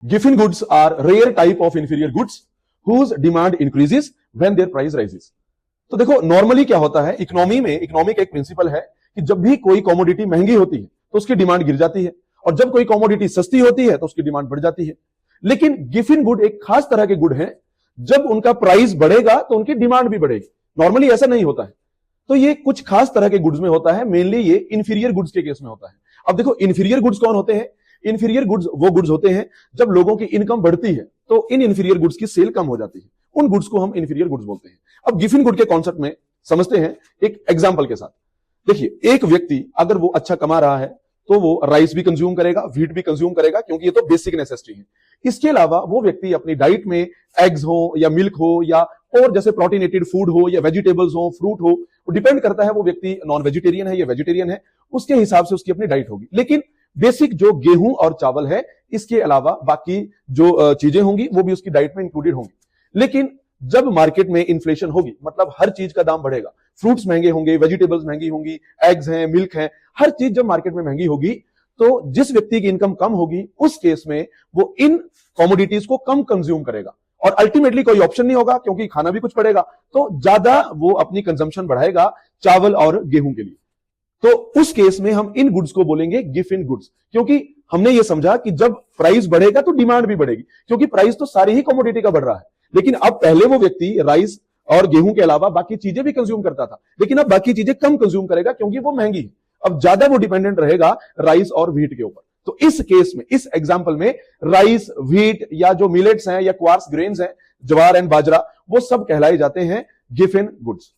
Giffen goods are rare type of inferior goods whose demand increases when their price rises. तो देखो normally क्या होता है, economy में इकोनॉमिक एक प्रिंसिपल है कि जब भी कोई कमोडिटी महंगी होती है तो उसकी डिमांड गिर जाती है, और जब कोई कमोडिटी सस्ती होती है तो उसकी डिमांड बढ़ जाती है। लेकिन गिफिन गुड एक खास तरह के गुड हैं, जब उनका प्राइस बढ़ेगा तो उनकी डिमांड भी बढ़ेगी। नॉर्मली ऐसा नहीं होता है। तो ये कुछ खास तरह के गुड्स में होता है, मेनली ये इंफीरियर गुड्स के केस में होता है। अब देखो इंफीरियर गुड्स कौन होते हैं? इंफीरियर गुड्स वो गुड्स होते हैं जब लोगों की इनकम बढ़ती है तो इन इंफीरियर गुड्स की सेल कम हो जाती है, उन गुड्स को हम इंफीरियर गुड्स बोलते हैं। अब गिफिन गुड के कॉन्सेप्ट में समझते हैं एक एग्जांपल के साथ। देखिए, एक व्यक्ति अगर वो अच्छा कमा रहा है तो वो राइस भी कंज्यूम करेगा, व्हीट भी कंज्यूम करेगा, क्योंकि ये तो बेसिक नेसेसिटी है। इसके अलावा वो व्यक्ति अपनी डाइट में एग्स हो या मिल्क हो या और जैसे प्रोटीनेटेड फूड हो या वेजिटेबल्स हो, फ्रूट हो, वो डिपेंड करता है वो व्यक्ति नॉन वेजिटेरियन है या वेजिटेरियन है, उसके हिसाब से उसकी अपनी डाइट होगी। लेकिन बेसिक जो गेहूं और चावल है, इसके अलावा बाकी जो चीजें होंगी वो भी उसकी डाइट में इंक्लूडेड होंगी। लेकिन जब मार्केट में इन्फ्लेशन होगी, मतलब हर चीज का दाम बढ़ेगा, फ्रूट्स महंगे होंगे, वेजिटेबल्स महंगी होंगी, एग्स हैं, मिल्क है, हर चीज जब मार्केट में महंगी होगी तो जिस व्यक्ति की इनकम कम होगी उस केस में वो इन कमोडिटीज को कम कंज्यूम करेगा, और अल्टीमेटली कोई ऑप्शन नहीं होगा क्योंकि खाना भी कुछ पड़ेगा, तो ज्यादा वो अपनी कंजम्पशन बढ़ाएगा चावल और गेहूं के लिए। तो उस केस में हम इन गुड्स को बोलेंगे गिफिन गुड्स, क्योंकि हमने ये समझा कि जब प्राइस बढ़ेगा तो डिमांड भी बढ़ेगी, क्योंकि प्राइस तो सारी ही कमोडिटी का बढ़ रहा है। लेकिन अब पहले वो व्यक्ति राइस और गेहूं के अलावा बाकी चीजें भी कंज्यूम करता था, लेकिन अब बाकी चीजें कम कंज्यूम करेगा क्योंकि वो महंगी है। अब ज्यादा वो डिपेंडेंट रहेगा राइस और व्हीट के ऊपर। तो इस केस में, इस एग्जांपल में राइस, व्हीट या जो मिलेट्स हैं या क्वार्स ग्रेन्स हैं, ज्वार एंड बाजरा, वो सब कहलाए जाते हैं गिफिन गुड्स।